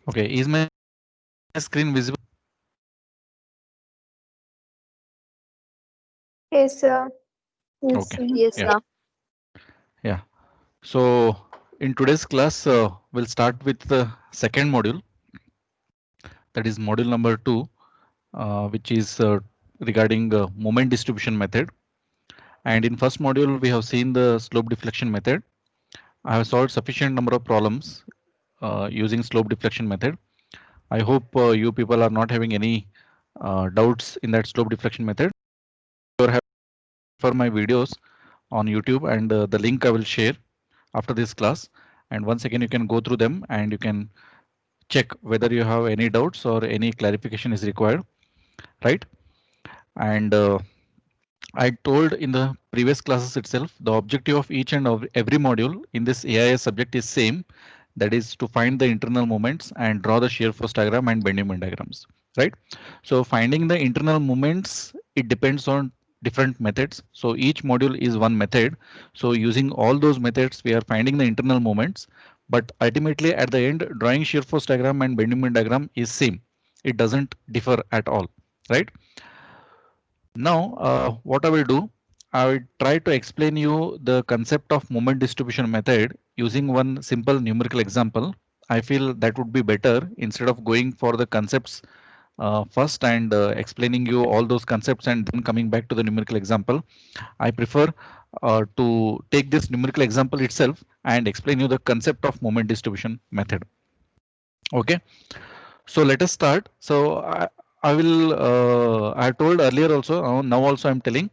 Okay, is my screen visible? Yes, sir. Yes, Okay, sir. Yes, yeah, sir. yeah. So in today's class, we'll start with the second module, that is module number 2, which is regarding moment distribution method. And in first module, we have seen the slope deflection method. I have solved sufficient number of problems using slope deflection method. I hope you people are not having any doubts in that slope deflection method. You have for my videos on YouTube, and the link I will share after this class. And once again, you can go through them and you can check whether you have any doubts or any clarification is required, right? And I told in the previous classes itself, the objective of each and every module in this AIS subject is same. That is to find the internal moments and draw the shear force diagram and bending moment diagrams, right? So finding the internal moments, it depends on different methods. So each module is one method. So using all those methods, we are finding the internal moments. But ultimately at the end, drawing shear force diagram and bending moment diagram is same. It doesn't differ at all, right? Now, what I will do, I will try to explain you the concept of moment distribution method using one simple numerical example. I feel that would be better instead of going for the concepts first and explaining you all those concepts and then coming back to the numerical example. I prefer to take this numerical example itself and explain you the concept of moment distribution method. Okay. So let us start. So I will I told earlier also, now also I'm telling.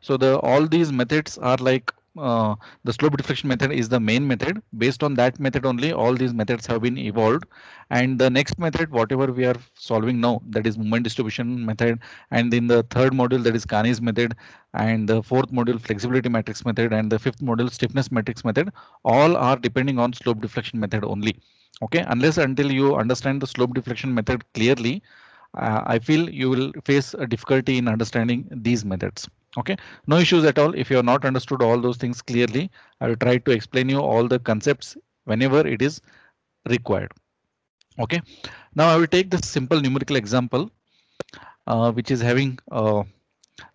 So the all these methods are like the slope deflection method is the main method. Based on that method only, all these methods have been evolved. And the next method, whatever we are solving now, that is moment distribution method. And in the third module, that is Carney's method. And the fourth module, flexibility matrix method. And the fifth module, stiffness matrix method. All are depending on slope deflection method only. Okay, unless until you understand the slope deflection method clearly, I feel you will face a difficulty in understanding these methods. Okay, no issues at all. If you have not understood all those things clearly, I will try to explain you all the concepts whenever it is required. Okay, now I will take this simple numerical example, which is having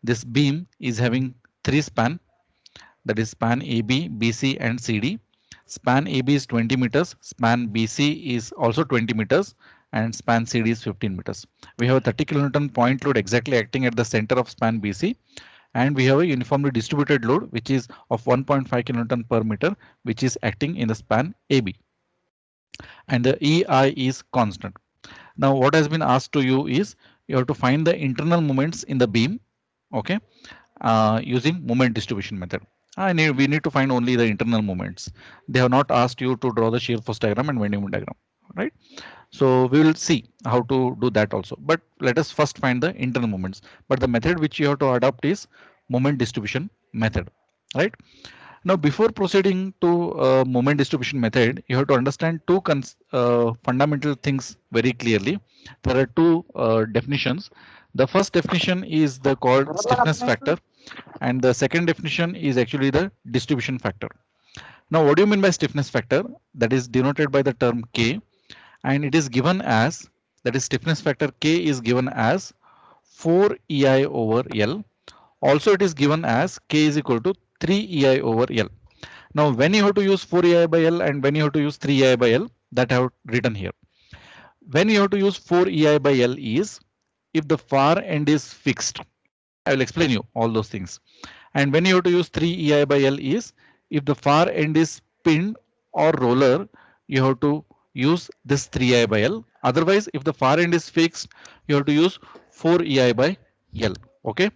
this beam is having three span, that is span AB, BC and CD. Span AB is 20 meters, span BC is also 20 meters, and span CD is 15 meters. We have a 30 kilonewton point load exactly acting at the center of span BC, and we have a uniformly distributed load which is of 1.5 kilonewton per meter, which is acting in the span AB, and the EI is constant. Now what has been asked to you is you have to find the internal moments in the beam, okay, using moment distribution method. We need to find only the internal moments. They have not asked you to draw the shear force diagram and bending moment diagram, right? So we will see how to do that also. But let us first find the internal moments. But the method which you have to adopt is moment distribution method, right? Now, before proceeding to moment distribution method, you have to understand two fundamental things very clearly. There are two definitions. The first definition is the called stiffness factor, and the second definition is actually the distribution factor. Now, what do you mean by stiffness factor? That is denoted by the term K, and it is given as, that is stiffness factor K is given as 4 EI over L. Also, it is given as K is equal to 3 EI over L. Now, when you have to use 4 EI by L and when you have to use 3 EI by L, that I have written here. When you have to use 4 EI by L is if the far end is fixed. I will explain you all those things. And when you have to use 3 EI by L is if the far end is pinned or roller, you have to use this 3 EI by L. Otherwise, if the far end is fixed, you have to use 4 EI by L. Okay.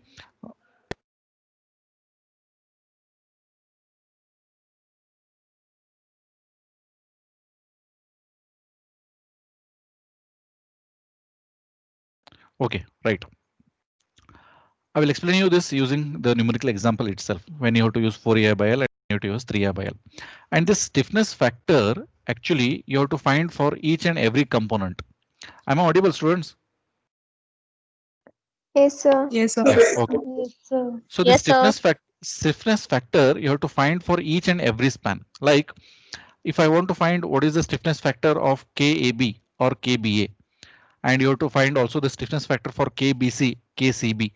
Okay, right. I will explain you this using the numerical example itself. When you have to use 4 EI by L and you have to use 3 EI by L. And this stiffness factor, actually, you have to find for each and every component. Am I audible, students? Yes, sir. Yes, sir. Yeah, okay. Yes, sir. So the Yes, sir. stiffness factor you have to find for each and every span. Like if I want to find what is the stiffness factor of KAB, or KBA. And you have to find also the stiffness factor for KBC, KCB,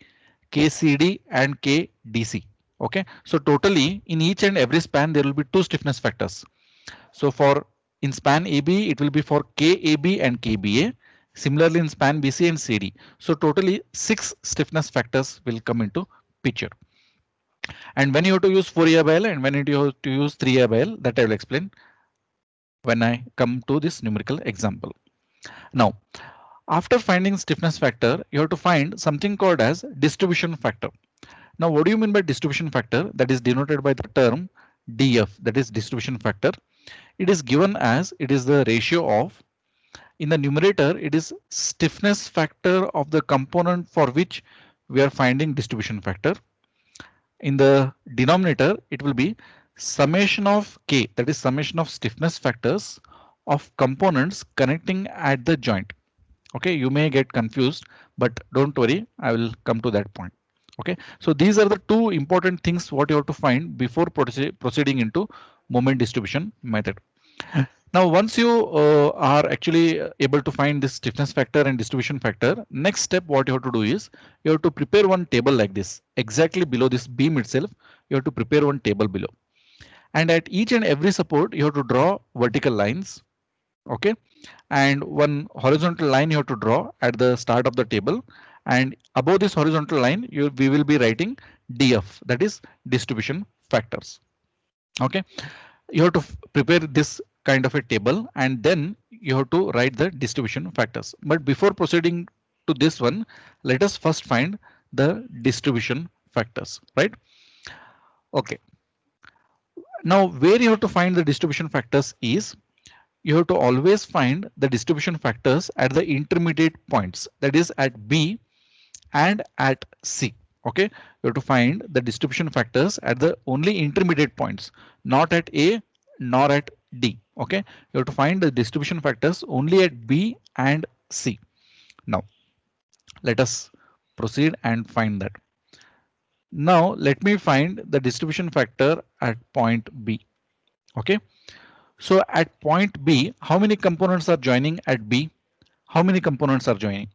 KCD and KDC. Okay, so totally in each and every span there will be two stiffness factors. So for in span AB it will be for KAB and KBA. Similarly in span BC and CD. So totally 6 stiffness factors will come into picture. And when you have to use 4A by L and when you have to use 3A by L, that I will explain when I come to this numerical example. Now, after finding stiffness factor, you have to find something called as distribution factor. Now, what do you mean by distribution factor? That is denoted by the term DF, that is distribution factor. It is given as it is the ratio of, in the numerator, it is stiffness factor of the component for which we are finding distribution factor. In the denominator, it will be summation of K, that is summation of stiffness factors of components connecting at the joint. Okay, you may get confused, but don't worry, I will come to that point. Okay, so these are the two important things what you have to find before proceeding into moment distribution method. Now, once you are actually able to find this stiffness factor and distribution factor, next step what you have to do is you have to prepare one table like this. Exactly below this beam itself, you have to prepare one table below. And at each and every support, you have to draw vertical lines. Okay, and one horizontal line you have to draw at the start of the table. And above this horizontal line, we will be writing DF, that is distribution factors. Okay, you have to prepare this kind of a table and then you have to write the distribution factors. But before proceeding to this one, let us first find the distribution factors, right? Okay. Now, where you have to find the distribution factors is you have to always find the distribution factors at the intermediate points, that is at B and at C. Okay, you have to find the distribution factors at the only intermediate points, not at A nor at D. Okay, you have to find the distribution factors only at B and C. Now, let us proceed and find that. Now, let me find the distribution factor at point B. Okay, so at point B, how many components are joining at B? How many components are joining?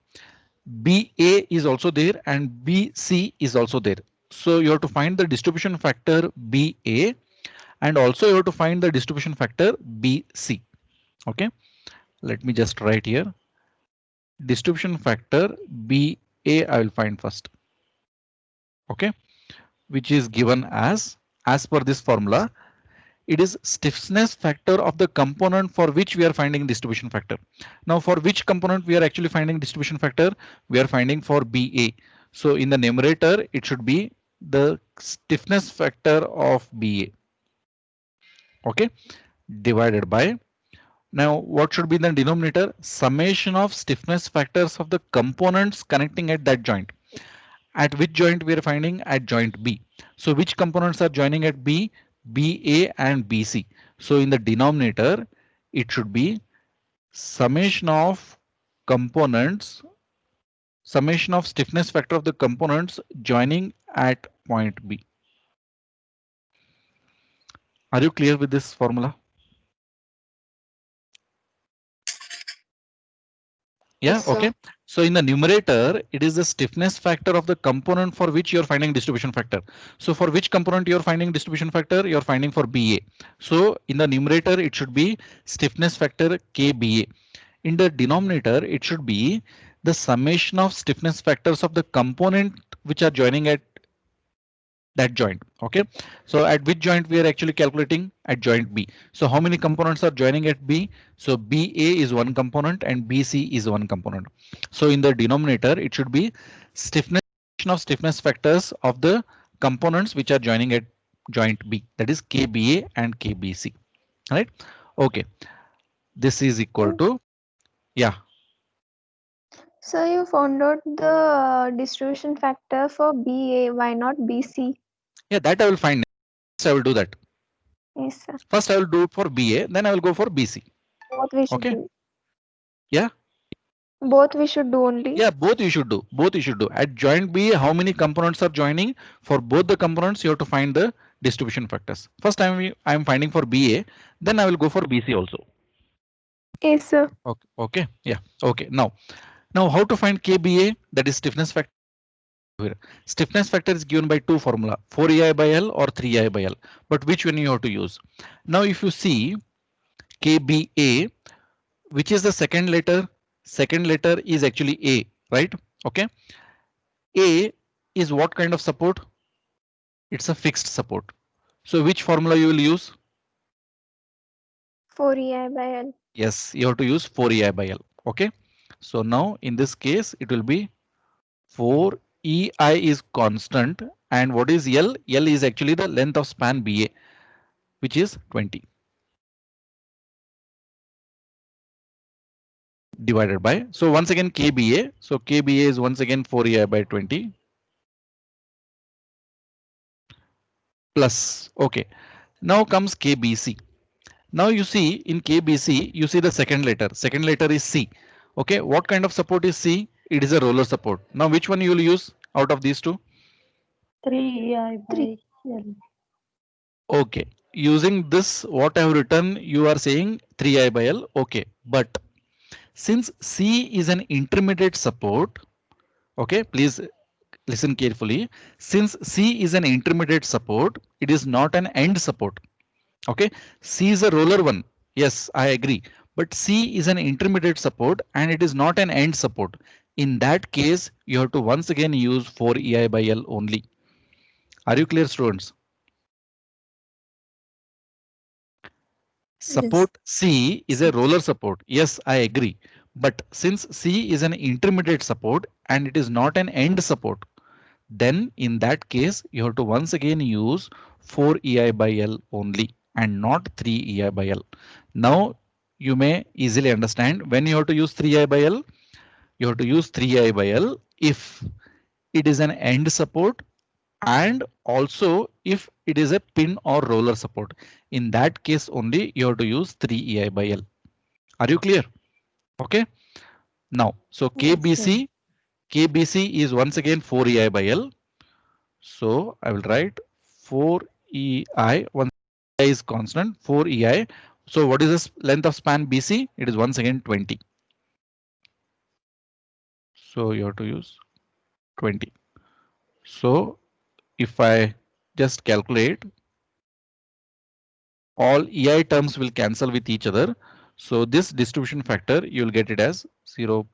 BA is also there and BC is also there. So you have to find the distribution factor BA and also you have to find the distribution factor BC. Okay, let me just write here. Distribution factor BA I will find first. Okay, which is given as per this formula. It is stiffness factor of the component for which we are finding distribution factor. Now, for which component we are actually finding distribution factor? We are finding for BA. So in the numerator, it should be the stiffness factor of BA. Okay, divided by. Now, what should be the denominator? Summation of stiffness factors of the components connecting at that joint. At which joint we are finding? At joint B. So which components are joining at B? BA and BC. So in the denominator, it should be summation of components, summation of stiffness factor of the components joining at point B. Are you clear with this formula? Yeah, yes, okay. So in the numerator, it is the stiffness factor of the component for which you're finding distribution factor. So for which component you're finding distribution factor, you're finding for BA. So in the numerator, it should be stiffness factor KBA. In the denominator, it should be the summation of stiffness factors of the component which are joining at that joint. Okay, so at which joint we are actually calculating? At joint B. So how many components are joining at B? So BA is one component and BC is one component. So in the denominator, it should be stiffness of stiffness factors of the components which are joining at joint B, that is KBA and KBC. Right? Okay, this is equal to, yeah. So you found out the distribution factor for BA, why not BC? Yeah, that I will find. Next, I will do that. Yes, sir. First, I will do it for BA, then I will go for BC. Both we should do. Yeah. Both we should do only. Yeah, both you should do. Both you should do. At joint B, how many components are joining? For both the components, you have to find the distribution factors. First, I am finding for BA, then I will go for BC also. Yes, sir. Okay, yeah, okay. Now how to find KBA, that is stiffness factor here. Stiffness factor is given by two formula, 4EI by L or 3EI by L, but which one you have to use? Now if you see KBA, which is the second letter? Second letter is actually A, right? Okay. A is what kind of support? It's a fixed support. So which formula you will use? 4EI by L. Yes, you have to use 4EI by L. Okay. So now in this case, it will be 4EI is constant. And what is L? L is actually the length of span BA, which is 20. Divided by, so once again KBA. So KBA is once again 4EI by 20 plus. Okay. Now comes KBC. Now you see in KBC, you see the second letter. Second letter is C. Okay, what kind of support is C? It is a roller support. Now which one you will use out of these two? 3EI 3. by L. Okay, using this what I have written, you are saying 3I by L. Okay, but since C is an intermediate support, okay, please listen carefully. Since C is an intermediate support, it is not an end support. Okay, C is a roller one. Yes, I agree. But C is an intermediate support and it is not an end support. In that case, you have to once again use 4EI by L only. Are you clear, students? Yes. Support C is a roller support. Yes, I agree. But since C is an intermediate support and it is not an end support, then in that case, you have to once again use 4EI by L only and not 3EI by L. Now you may easily understand when you have to use 3I by L, you have to use 3I by L if it is an end support and also if it is a pin or roller support. In that case only you have to use 3EI by L. Are you clear? Okay. Now, so Yes, sir. KBC is once again 4EI by L. So I will write 4EI, one is constant, 4EI. So what is this length of span BC? It is once again 20. So you have to use 20. So if I just calculate, all EI terms will cancel with each other. So this distribution factor, you will get it as 0.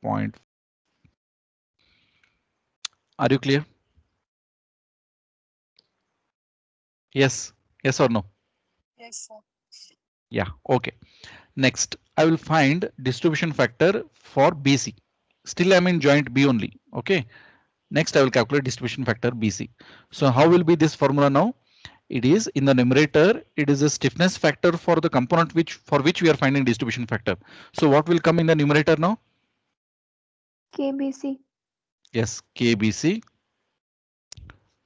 Are you clear? Yes. Yes or no? Yes, sir. Yeah. Okay. Next, I will find distribution factor for BC. Still I'm in joint B only. Okay. Next, I will calculate distribution factor BC. So how will be this formula now? It is in the numerator. It is a stiffness factor for the component for which we are finding distribution factor. So what will come in the numerator now? KBC. Yes, KBC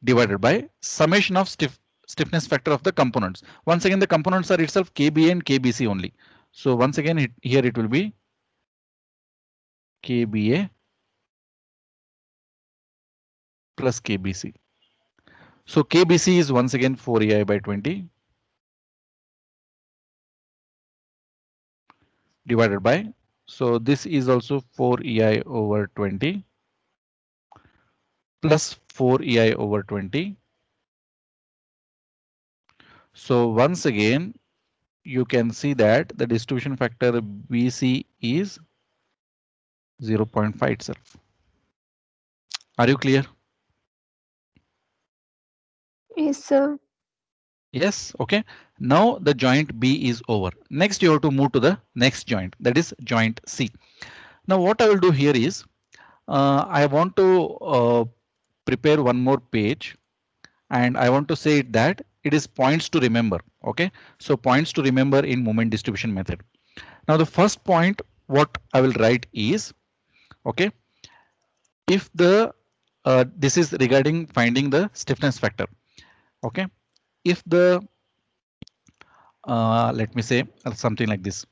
divided by summation of stiffness factor of the components. Once again, the components are itself KBA and KBC only. So once again, here it will be KBA plus KBC. So KBC is once again 4EI by 20 divided by. So this is also 4EI over 20 plus 4EI over 20. So once again, you can see that the distribution factor BC is 0.5 itself. Are you clear? Yes, sir. Yes. Okay. Now the joint B is over. Next, you have to move to the next joint, that is joint C. Now what I will do here is I want to prepare one more page and I want to say it that it is points to remember. Okay. So points to remember in moment distribution method. Now the first point what I will write is, okay, if the this is regarding finding the stiffness factor. Okay. If the let me say something like this.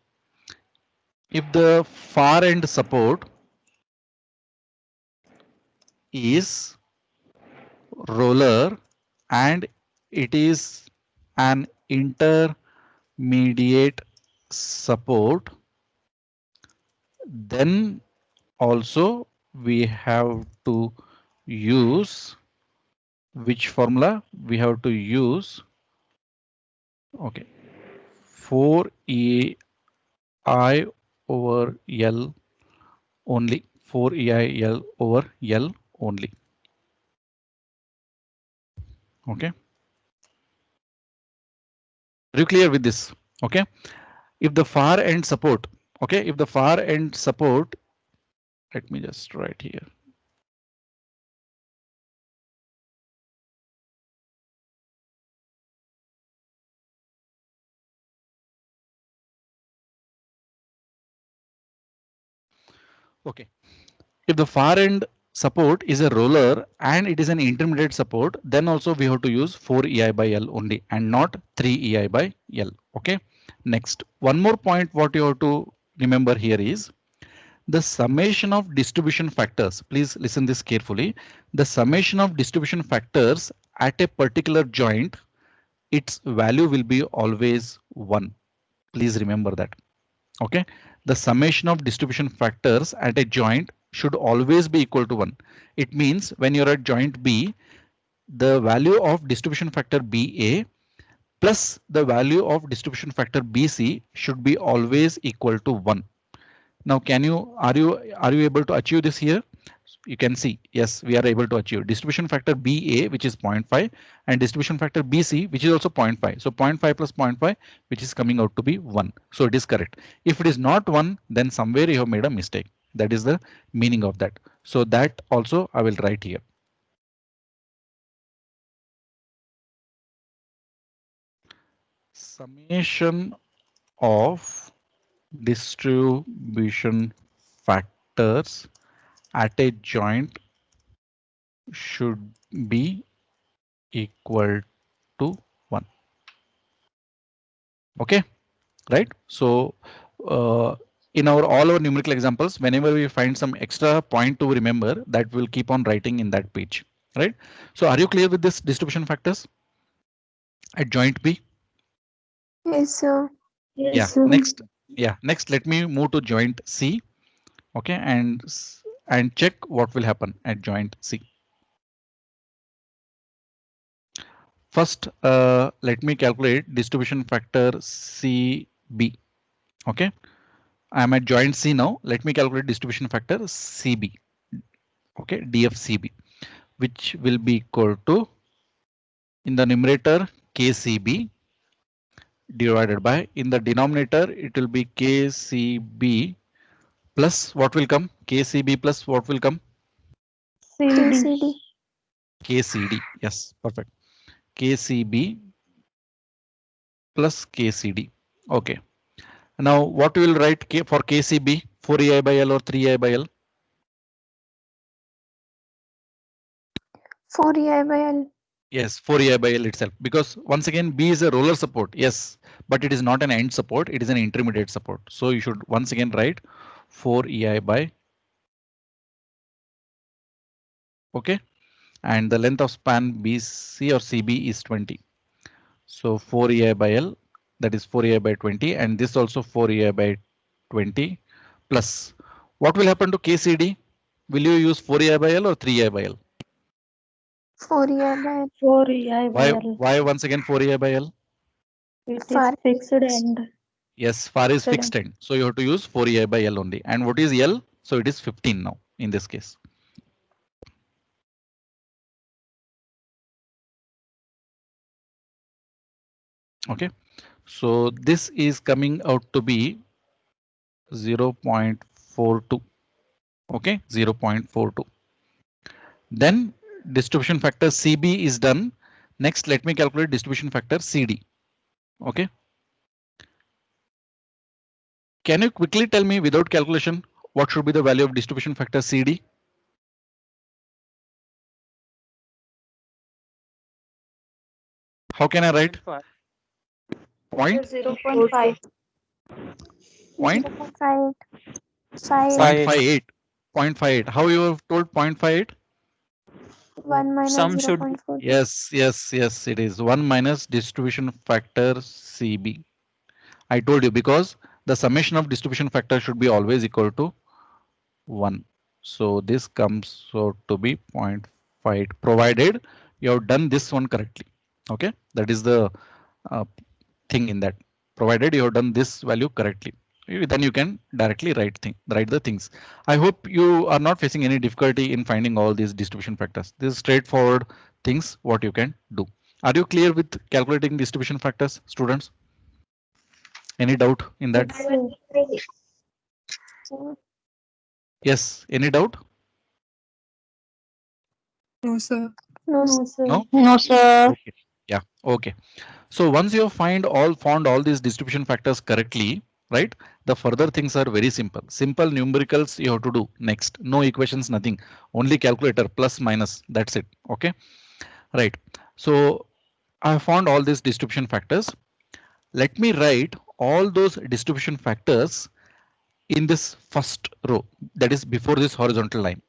If the far end support is roller and it is an intermediate support, then also we have to use which formula? We have to use, okay, 4 EI over L only, 4 EIL over L only. Okay. Are you clear with this? Okay. If the far end support, okay, if the far end support, let me just write here. Okay. If the far end support is a roller and it is an intermediate support, then also we have to use 4 EI by L only and not 3 EI by L. Okay. Next, one more point what you have to remember here is the summation of distribution factors. Please listen this carefully. The summation of distribution factors at a particular joint, its value will be always 1. Please remember that. Okay. The summation of distribution factors at a joint should always be equal to 1. It means when you're at joint B, the value of distribution factor BA plus the value of distribution factor BC should be always equal to 1. Now, are you able to achieve this here? You can see, yes, we are able to achieve distribution factor BA, which is 0.5, and distribution factor BC, which is also 0.5. So 0.5 plus 0.5, which is coming out to be 1. So it is correct. If it is not 1, then somewhere you have made a mistake. That is the meaning of that. So that also I will write here. Summation of distribution factors at a joint should be equal to 1. Okay, right? So in all our numerical examples, whenever we find some extra point to remember, that will keep on writing in that page, right? So are you clear with this distribution factors at joint B? Yes, sir. Yes, sir. Next let me move to joint C. Okay, and check what will happen at joint C. First, let me calculate distribution factor CB. Okay, I'm at joint C now. Let me calculate distribution factor CB. Okay, DFCB, which will be equal to, in the numerator, KCB divided by, in the denominator it will be KCB plus what will come? KCB plus what will come? KCD. KCD. Yes, perfect. KCB plus KCD. Okay. Now what we will write for KCB? 4EI by L or 3EI by L? 4EI by L. Yes, 4EI by L itself, because once again B is a roller support. Yes, but it is not an end support. It is an intermediate support. So you should once again write 4EI by. Okay, and the length of span BC or CB is 20. So 4EI by L, that is 4EI by 20, and this also 4EI by 20 plus. What will happen to KCD? Will you use 4EI by L or 3EI by L? 4EI by L. 4 EI by L. Why once again 4EI by L? It Far is fixed end. Yes, far is fixed end. So you have to use 4EI by L only. And what is L? So it is 15 now in this case. Okay, so this is coming out to be 0.42. Okay, 0.42. Then distribution factor CB is done. Next, let me calculate distribution factor CD. Okay. Can you quickly tell me without calculation what should be the value of distribution factor CD? How can I write? Point? 0.5. Point? 0.5. 0.58. 0.58. How you have told 0.58? 1 minus Some should 0.4. Yes, it is 1 minus distribution factor CB. I told you because the summation of distribution factor should be always equal to 1. So this comes out to be 0.5 provided you have done this one correctly. Okay, that is the thing in that, provided you have done this value correctly. Then you can directly write the things. I hope you are not facing any difficulty in finding all these distribution factors. This is straightforward things what you can do. Are you clear with calculating distribution factors, students? Any doubt in that? Yes, any doubt? No, sir. No, sir. No? No, sir. Okay. Yeah, okay. So once you have found all these distribution factors correctly, right? The further things are very simple. Simple numericals you have to do next. No equations, nothing. Only calculator plus minus. That's it. Okay. Right. So I have found all these distribution factors. Let me write all those distribution factors in this first row, that is before this horizontal line.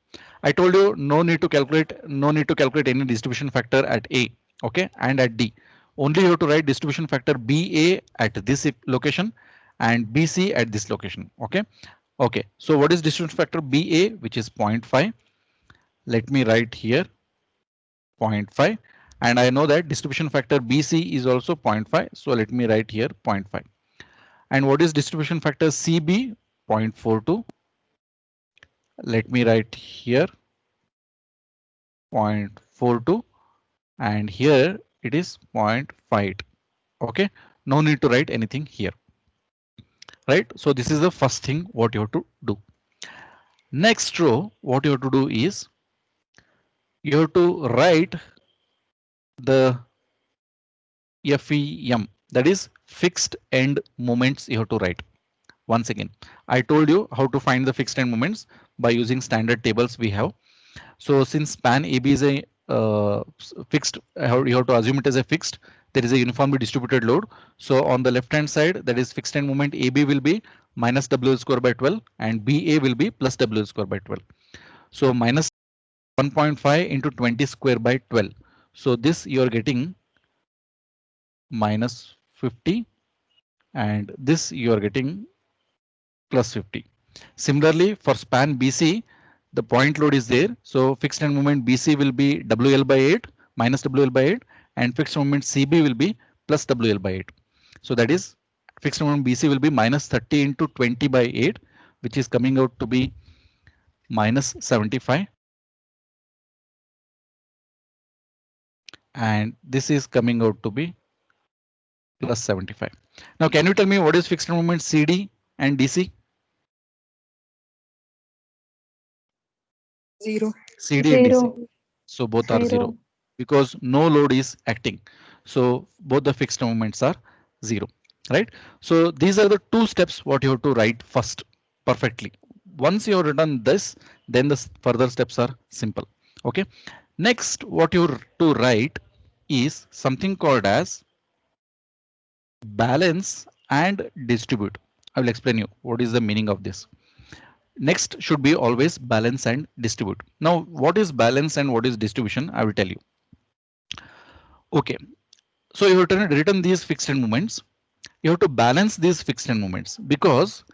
I told you no need to calculate any distribution factor at A, okay, and at D. Only you have to write distribution factor BA at this location and BC at this location. Okay. Okay. So what is distribution factor BA, which is 0.5? Let me write here 0.5, and I know that distribution factor BC is also 0.5. So let me write here 0.5. And what is distribution factor CB? 0.42. Let me write here 0.42, and here it is 0.5. Okay, no need to write anything here. Right, so this is the first thing what you have to do. Next row, what you have to do is you have to write the FEM, that is fixed end moments you have to write. Once again, I told you how to find the fixed end moments by using standard tables we have. So since span AB is a fixed, you have to assume it as a fixed. There is a uniformly distributed load. So on the left hand side, that is fixed end moment AB will be minus WL square by 12 and BA will be plus WL square by 12. So minus 1.5 into 20 square by 12. So this you are getting minus 50, and this you are getting plus 50. Similarly, for span BC, the point load is there. So fixed end moment BC will be WL by 8 minus WL by 8, and fixed moment CB will be plus WL by 8. So that is fixed moment BC will be minus 30 into 20 by 8, which is coming out to be minus 75. And this is coming out to be plus 75. Now, can you tell me what is fixed end moment CD and DC? 0. CD and DC. Zero. So both are 0 because no load is acting. So both the fixed moments are 0, right? So these are the two steps what you have to write first perfectly. Once you have written this, then the further steps are simple. Okay. Next, what you have to write is something called as balance and distribute. I will explain you what is the meaning of this. Next should be always balance and distribute. Now, what is balance and what is distribution? I will tell you. Okay, so you have written these fixed end moments. You have to balance these fixed end moments because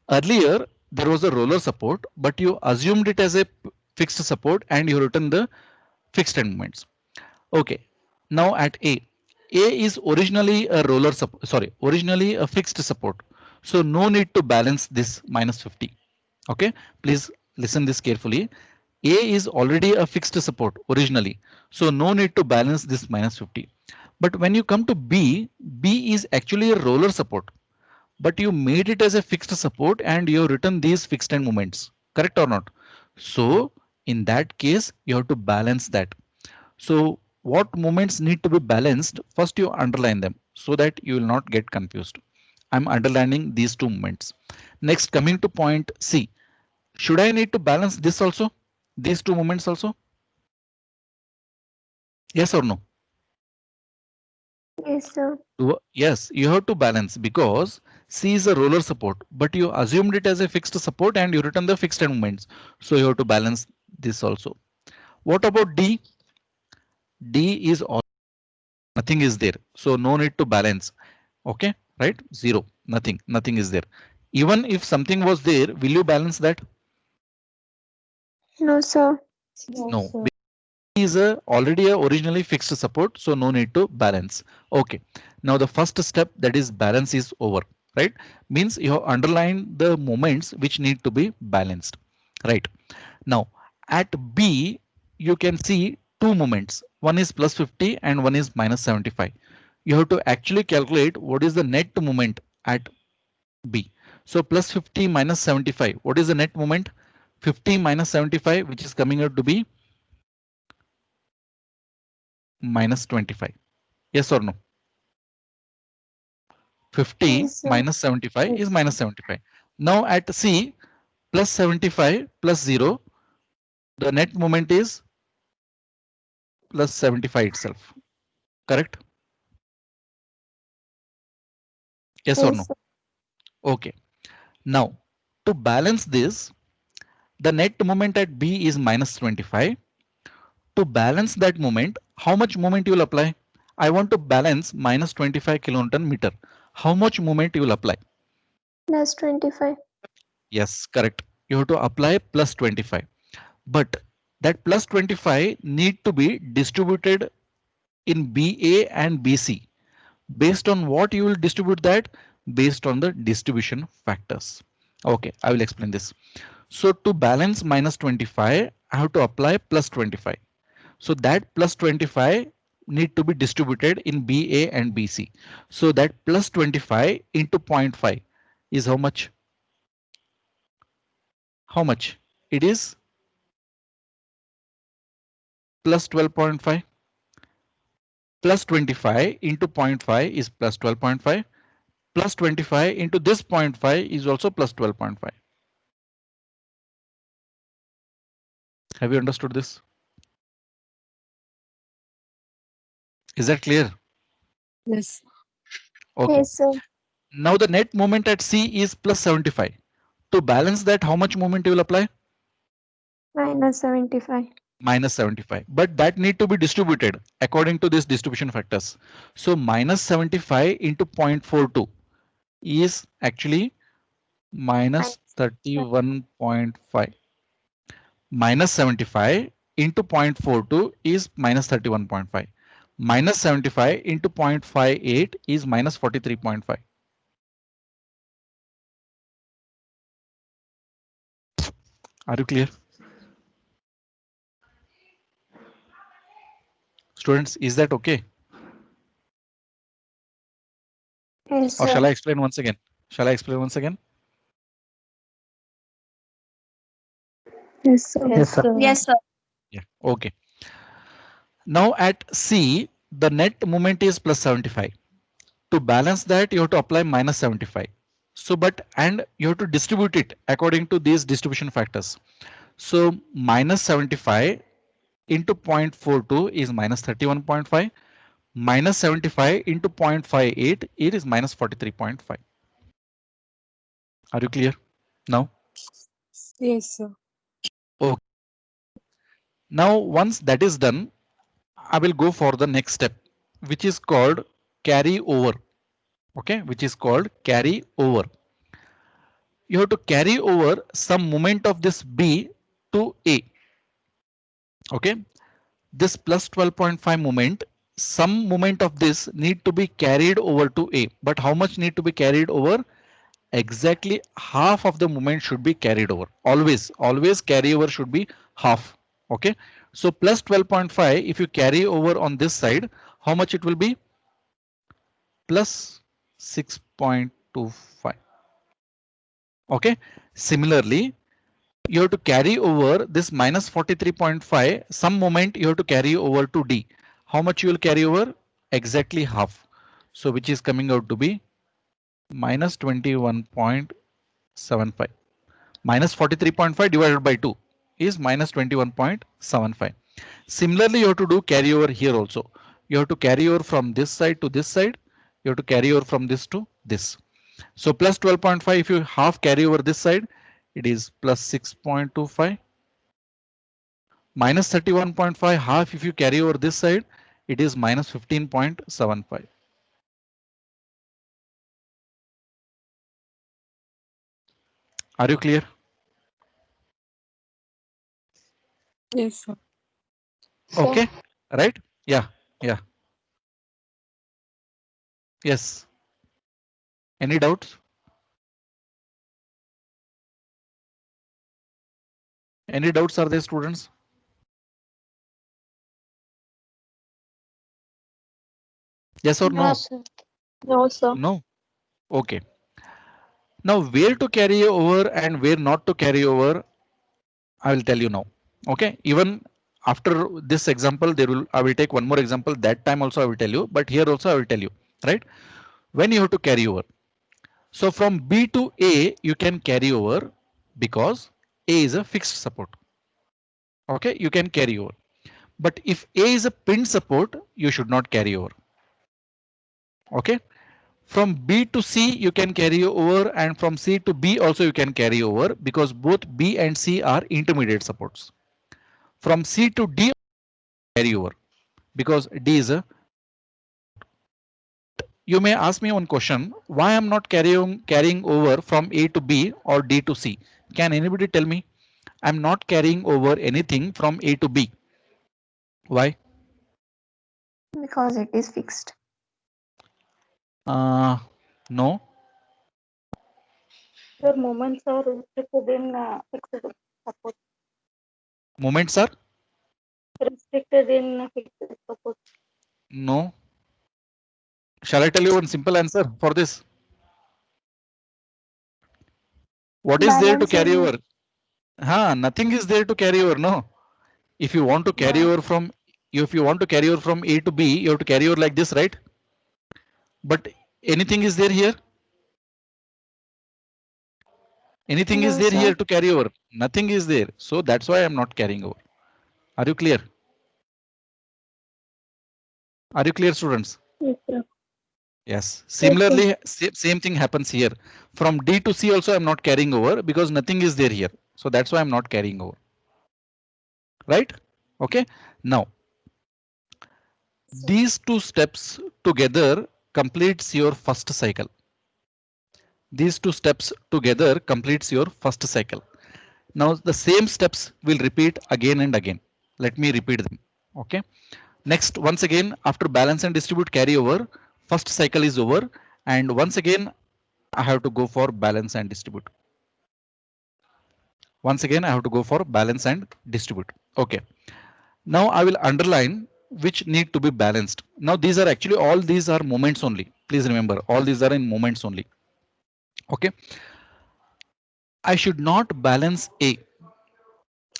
earlier there was a roller support, but you assumed it as a fixed support and you have written the fixed end moments. Okay, now at A is originally a roller support, originally a fixed support. So no need to balance this minus 50. Okay, please listen this carefully. A is already a fixed support originally, so no need to balance this minus 50. But when you come to B is actually a roller support, but you made it as a fixed support and you have written these fixed end moments, correct or not? So in that case, you have to balance that. So what moments need to be balanced? First, you underline them so that you will not get confused. I'm underlining these two moments. Next, coming to point C. Should I need to balance this also? These two moments also? Yes or no? Yes, sir. Yes, you have to balance because C is a roller support, but you assumed it as a fixed support and you written the fixed end moments. So you have to balance this also. What about D? D is all, nothing is there. So no need to balance. Okay, right? 0. Nothing is there. Even if something was there, will you balance that? No, sir. No. sir. Is already a originally fixed support, so no need to balance. Okay, now the first step, that is balance, is over, right? Means you have underlined the moments which need to be balanced, right? Now at B you can see two moments, one is plus 50 and one is minus 75. You have to actually calculate what is the net moment at B. So plus 50 minus 75, what is the net moment? 50 minus 75, which is coming out to be minus 25. Yes or no? 50 Yes, sir. minus 75 is Yes. minus 75. Now at C, plus 75 plus 0, the net moment is plus 75 itself. Correct? Yes or no? Yes, sir. Okay. Now to balance this, the net moment at B is minus 25. To balance that moment, how much moment you will apply? I want to balance minus 25 kilonewton meter. How much moment you will apply? Plus 25. Yes, correct. You have to apply plus 25. But that plus 25 need to be distributed in BA and BC. Based on what you will distribute that? Based on the distribution factors. Okay, I will explain this. So to balance minus 25, I have to apply plus 25. So that plus 25 need to be distributed in BA and BC. So that plus 25 into 0.5 is how much? How much? It is plus 12.5. Plus 25 into 0.5 is plus 12.5. Plus 25 into this 0.5 is also plus 12.5. Have you understood this? Is that clear? Yes. Okay. Yes, sir. Now the net moment at C is plus 75. To balance that, how much moment you will apply? Minus 75. Minus 75. But that need to be distributed according to these distribution factors. So minus 75 into 0.42 is actually minus 31.5. Minus 75 into 0.42 is minus 31.5. Minus 75 into 0.58 is minus 43.5. Are you clear? Students, is that okay? Yes, Or sir. shall I explain once again? Shall I explain once again? Yes, sir. Yes, sir. Yes, sir. Yeah, okay. Now at C, the net moment is plus 75. To balance that, you have to apply minus 75. So, and you have to distribute it according to these distribution factors. So minus 75 into 0.42 is minus 31.5. Minus 75 into 0.58, it is minus 43.5. Are you clear now? Yes, sir. Okay. Now, once that is done, I will go for the next step, which is called carry over. Okay, which is called carry over. You have to carry over some moment of this B to A. Okay, this plus 12.5 moment, some moment of this need to be carried over to A. But how much need to be carried over? Exactly half of the moment should be carried over. Always carry over should be half. Okay, so plus 12.5, if you carry over on this side, how much it will be? Plus 6.25. Okay, similarly, you have to carry over this minus 43.5. Some moment you have to carry over to D. How much you will carry over? Exactly half. So which is coming out to be minus 21.75. Minus 43.5 divided by 2 is minus 21.75. Similarly, you have to do carry over here also. You have to carry over from this side to this side. You have to carry over from this to this. So plus 12.5, if you half carry over this side, it is plus 6.25. Minus 31.5 half, if you carry over this side, it is minus 15.75. Are you clear? Yes, sir. Okay, right? Yeah, yeah. Yes. Any doubts? Any doubts are there, students? Yes or no? sir. No, sir. No. Okay. Now where to carry over and where not to carry over, I will tell you now. Okay. Even after this example, I will take one more example. That time also I will tell you, but here also I will tell you, right? When you have to carry over. So from B to A, you can carry over because A is a fixed support. Okay, you can carry over. But if A is a pinned support, you should not carry over. Okay. From B to C, you can carry over, and from C to B also you can carry over because both B and C are intermediate supports. From C to D, carry over because D is a. You may ask me one question: why I'm not carrying over from A to B or D to C? Can anybody tell me? I'm not carrying over anything from A to B. Why? Because it is fixed. No. Your moments are restricted in fixed support. Moments are Restricted in fixed support. no. Shall I tell you one simple answer for this? What is there to Balance carry and over? Nothing is there to carry over. No. If you want to carry yeah. over from A to B, you have to carry over like this, right? But anything is there here? Anything is No, there here sir. to carry over? Nothing is there. So that's why I'm not carrying over. Are you clear? Are you clear, students? Yes, sir. Yes. Yes, sir. Similarly, same thing happens here. From D to C also I'm not carrying over because nothing is there here. So that's why I'm not carrying over. Right? Okay. Now, these two steps together completes your first cycle. These two steps together completes your first cycle. Now the same steps will repeat again and again. Let me repeat them. Okay. Next, once again, after balance and distribute carry over, first cycle is over. And once again, I have to go for balance and distribute. Once again, I have to go for balance and distribute. Okay. Now I will underline which need to be balanced. Now these are actually all these are moments only. Please remember all these are in moments only. Okay. I should not balance A.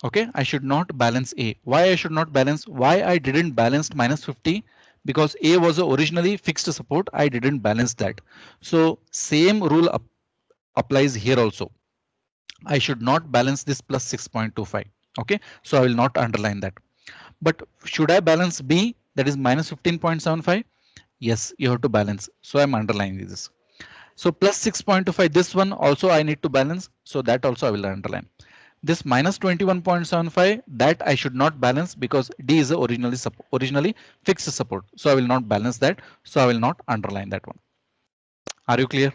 Okay, I should not balance A. Why I should not balance? Why I didn't balance minus 50? Because A was originally fixed support. I didn't balance that. So same rule applies here also. I should not balance this plus 6.25. Okay, so I will not underline that. But should I balance B, that is minus 15.75? Yes, you have to balance. So I'm underlining this. So plus 6.25, this one also I need to balance. So that also I will underline. This minus 21.75, that I should not balance because D is originally fixed support. So I will not balance that. So I will not underline that one. Are you clear?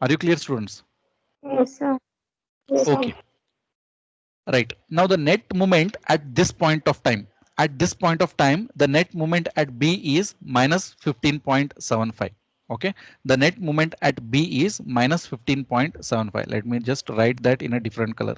Are you clear, students? Yes, sir. Yes, Okay. sir. Right. Now the net moment at this point of time. At this point of time, the net moment at B is minus 15.75. Okay. The net moment at B is minus 15.75. Let me just write that in a different color.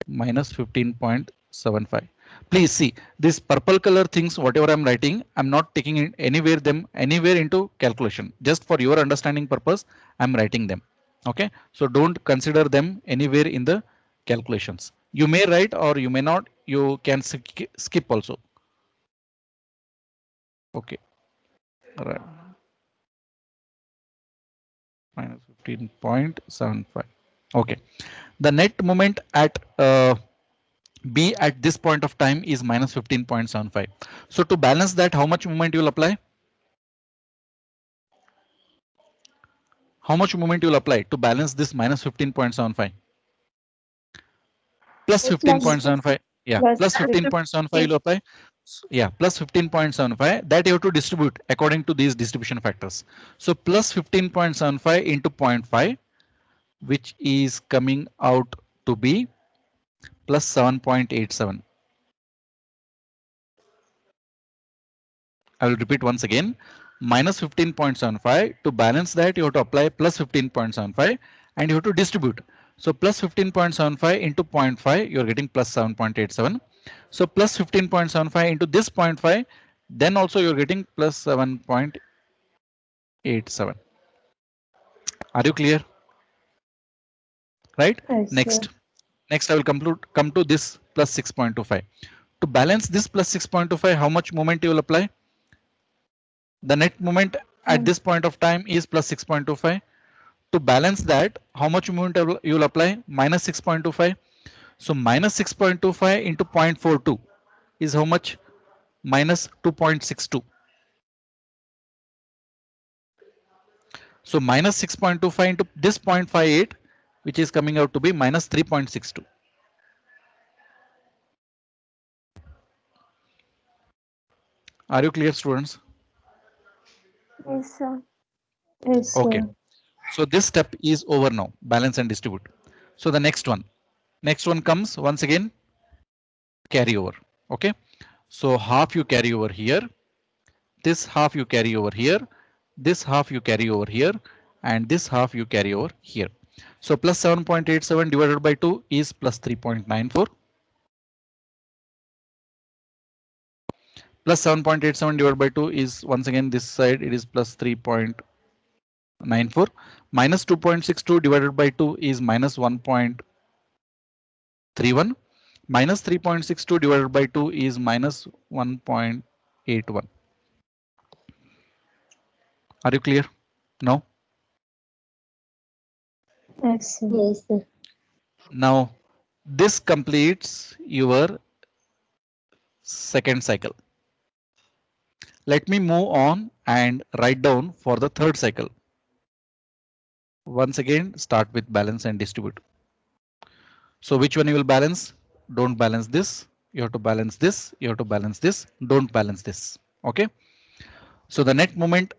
Minus 15.75. Please see this purple color things, whatever I'm writing, I'm not taking it anywhere into calculation. Just for your understanding purpose, I'm writing them. Okay, so don't consider them anywhere in the calculations. You may write or you may not. You can skip also. Okay, right. Minus 15.75. Okay, the net moment at B at this point of time is minus 15.75. So to balance that, how much movement you will apply? How much movement you will apply to balance this minus 15.75? Plus Plus 15.75. Yeah, Plus plus 15.75 you 50. will apply. Yeah, plus 15.75 that you have to distribute according to these distribution factors. So plus 15.75 into 0.5, which is coming out to be plus 7.87. I will repeat once again, minus 15.75. To balance that, you have to apply plus 15.75 and you have to distribute. So plus 15.75 into 0.5, you're getting plus 7.87. So plus 15.75 into this 0.5, then also you're getting plus 7.87. Are you clear? Right? Yes, Next. sir. Next, I will come to this plus 6.25. To balance this plus 6.25, how much moment you will apply? The net moment at this point of time is plus 6.25. To balance that, how much moment you will apply? Minus 6.25. So minus 6.25 into 0.42 is how much? Minus 2.62. So minus 6.25 into this 0.58, which is coming out to be minus 3.62. Are you clear, students? Yes, sir. Yes, Okay. sir. So this step is over now. Balance and distribute. So the next one comes once again carry over. Okay. So half you carry over here. This half you carry over here. This half you carry over here. And this half you carry over here. So plus 7.87 divided by 2 is plus 3.94. Plus 7.87 divided by 2 is once again this side it is plus 3.94. Minus 2.62 divided by 2 is minus 1.31. Minus 3.62 divided by 2 is minus 1.81. Are you clear? No? Yes, sir. Yes, sir. Now this completes your second cycle. Let me move on and write down for the third cycle. Once again, start with balance and distribute. So which one you will balance? Don't balance this. You have to balance this. You have to balance this. Don't balance this. OK. So the net moment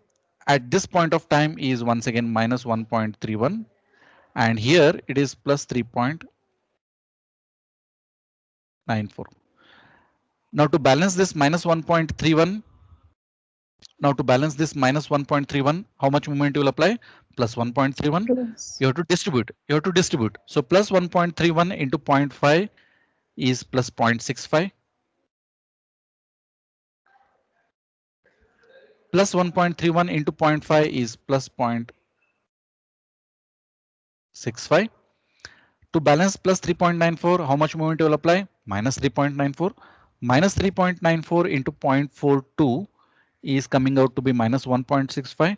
at this point of time is once again minus 1.31. And here it is plus 3.94. Now to balance this minus 1.31. Now to balance this minus 1.31, how much moment you will apply? Plus 1.31. Yes. You have to distribute. You have to distribute. So plus 1.31 into 0.5 is plus 0.65. Plus 1.31 into 0.5 is plus 0.65. To balance plus 3.94, how much moment you will apply? Minus 3.94. Minus 3.94 into 0.42 is coming out to be minus 1.65.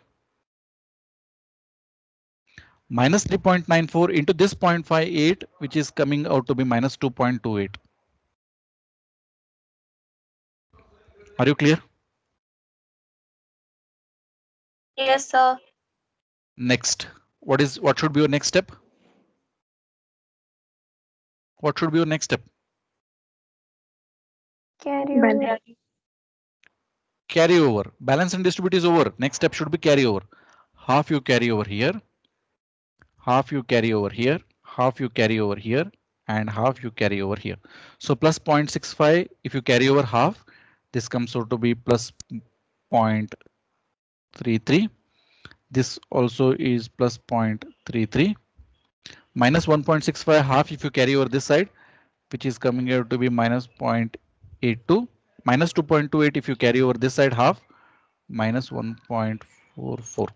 Minus 3.94 into this 0.58, which is coming out to be minus 2.28. Are you clear? Yes, sir. Next, what should be your next step? What should be your next step? Carry over. Carry over. Balance and distribute is over. Next step should be carry over. Half you carry over here. Half you carry over here. Half you carry over here. And half you carry over here. So plus 0.65 if you carry over half. This comes out to be plus 0.33. This also is plus 0.33. Minus 1.65 half if you carry over this side, which is coming out to be minus 0.82. Minus 2.28 if you carry over this side half, minus 1.44.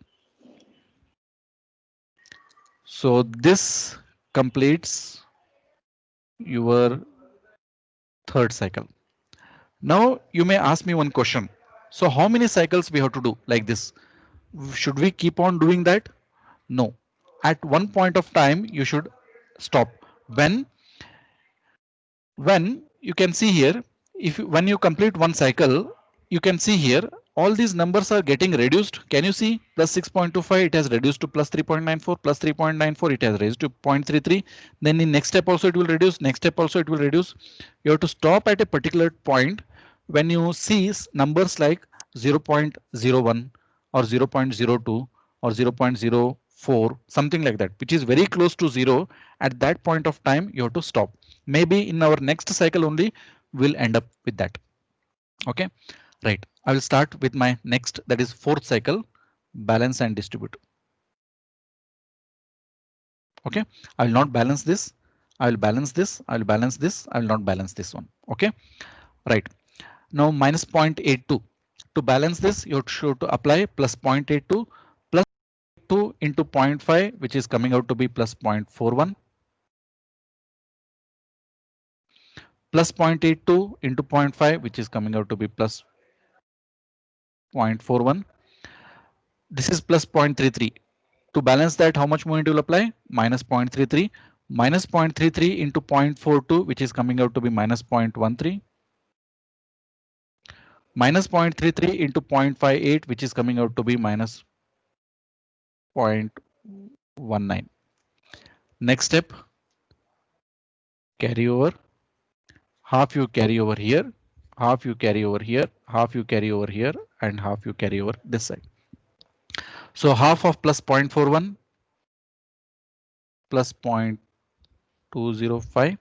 So this completes your third cycle. Now you may ask me one question. So how many cycles we have to do like this? Should we keep on doing that? No. At one point of time, you should stop. When you can see here, when you complete one cycle, you can see here all these numbers are getting reduced. Can you see plus 6.25 it has reduced to plus 3.94, plus 3.94 it has raised to 0.33. Then in next step also it will reduce, next step also it will reduce. You have to stop at a particular point when you see numbers like 0.01 or 0.02 or 0.04, something like that, which is very close to 0, at that point of time you have to stop. Maybe in our next cycle only we'll end up with that. Okay, right. I will start with my next, that is fourth cycle, balance and distribute. Okay, I will not balance this. I will balance this. I will balance this. I will not balance this one. Okay, right. Now minus 0.82. To balance this, you should apply plus 0.82 plus 2 into 0.5, which is coming out to be plus 0.41. Plus 0.82 into 0.5, which is coming out to be plus 0.41. This is plus 0.33. To balance that, how much more you will apply? Minus 0.33. Minus 0.33 into 0.42, which is coming out to be minus 0.13. Minus 0.33 into 0.58, which is coming out to be minus 0.19. Next step, carry over. Half you carry over here, half you carry over here, half you carry over here, and half you carry over this side. So half of plus 0.41 plus 0.205.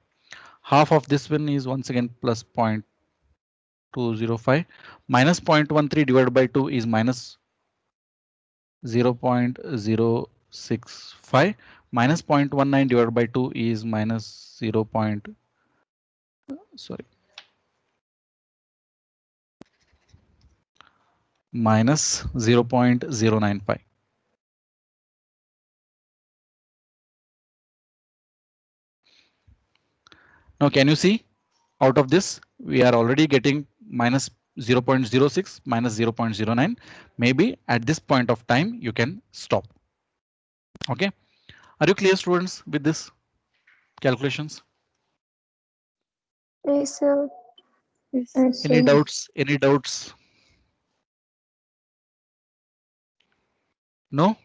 Half of this one is once again plus 0.205. Minus 0.13 divided by 2 is minus 0.065. Minus 0.19 divided by 2 is minus 0. Minus 0.095. Now can you see, out of this we are already getting minus 0.06 minus 0.09. Maybe at this point of time you can stop. Okay, are you clear, students, with this calculations? Yes, sir. Yes, Any sir. doubts? Any doubts? No?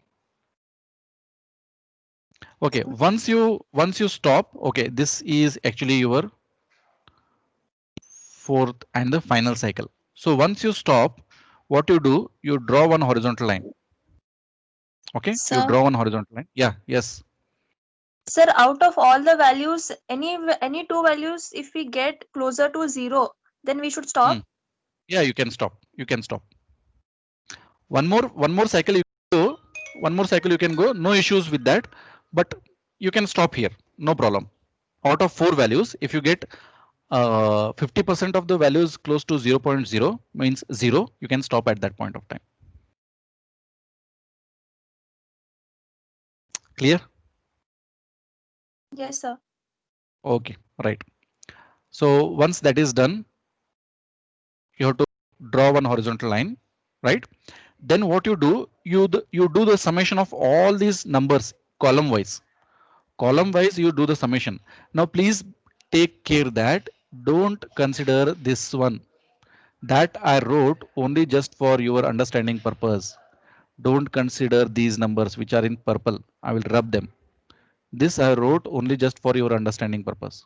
Okay, once you stop, okay, this is actually your fourth and the final cycle. So once you stop, what you do, you draw one horizontal line. Okay, you Sir, draw one horizontal line. Yeah, yes. sir, out of all the values, any two values, if we get closer to 0, then we should stop. Yeah, you can stop. You can stop. One more cycle you go. One more cycle you can go. No issues with that. But you can stop here. No problem. Out of 4 values, if you get 50% of the values close to 0.0 means 0, you can stop at that point of time. Clear? Yes, sir. Okay, right. So once that is done, you have to draw one horizontal line, right? Then what you do, you do the summation of all these numbers column wise. Column wise you do the summation. Now please take care that don't consider this one that I wrote only just for your understanding purpose. Don't consider these numbers which are in purple. I will rub them. This I wrote only just for your understanding purpose.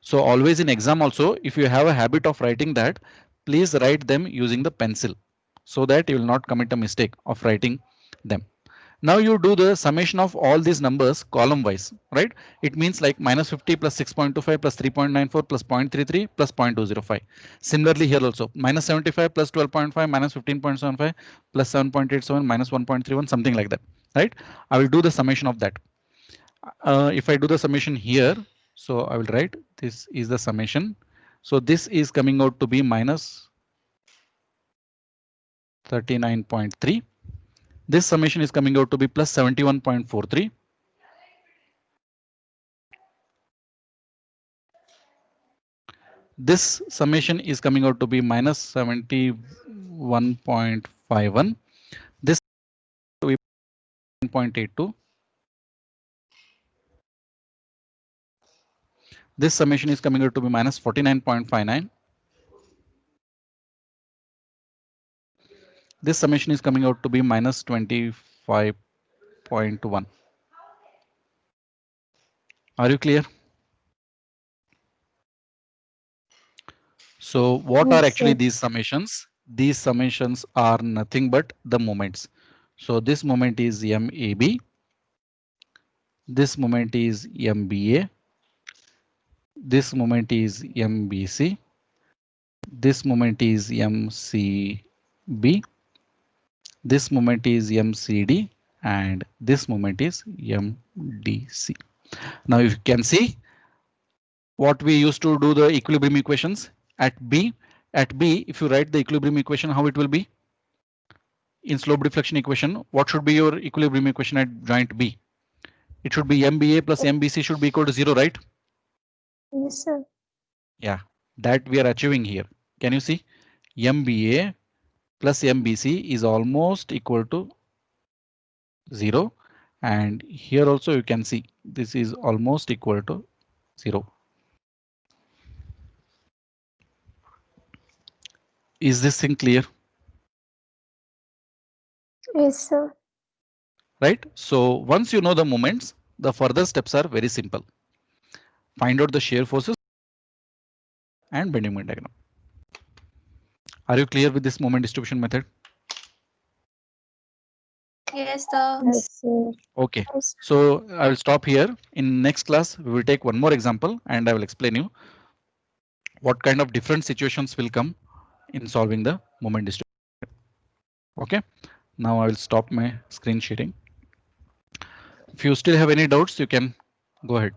So always in exam also, if you have a habit of writing that, please write them using the pencil so that you will not commit a mistake of writing them. Now you do the summation of all these numbers column wise, right? It means like minus 50 plus 6.25 plus 3.94 plus 0.33 plus 0.205. Similarly here also minus 75 plus 12.5 minus 15.75 plus 7.87 minus 1.31, something like that, right? I will do the summation of that. If I do the summation here, so I will write this is the summation. So this is coming out to be minus 39.3. This summation is coming out to be plus 71.43. This summation is coming out to be minus 71.51. This to be 0.82. This summation is coming out to be minus 49.59. This summation is coming out to be minus 25.1. Are you clear? So what are Yes, actually sir. these summations? These summations are nothing but the moments. So this moment is MAB. This moment is MBA. This moment is MBC. This moment is MCB. This moment is MCD. And this moment is MDC. Now you can see what we used to do the equilibrium equations at B. At B, if you write the equilibrium equation, how it will be? In slope deflection equation, what should be your equilibrium equation at joint B? It should be MBA plus MBC should be equal to 0, right? Yes, sir. Yeah, that we are achieving here. Can you see? MBA plus MBC is almost equal to 0. And here also you can see this is almost equal to 0. Is this thing clear? Yes, sir. Right? So once you know the moments, the further steps are very simple. Find out the shear forces and bending moment diagram. Are you clear with this moment distribution method? Yes, sir. Yes, sir. Okay, Yes. so I will stop here. In next class, we will take one more example and I will explain you what kind of different situations will come in solving the moment distribution. Okay, now I will stop my screen sharing. If you still have any doubts, you can go ahead.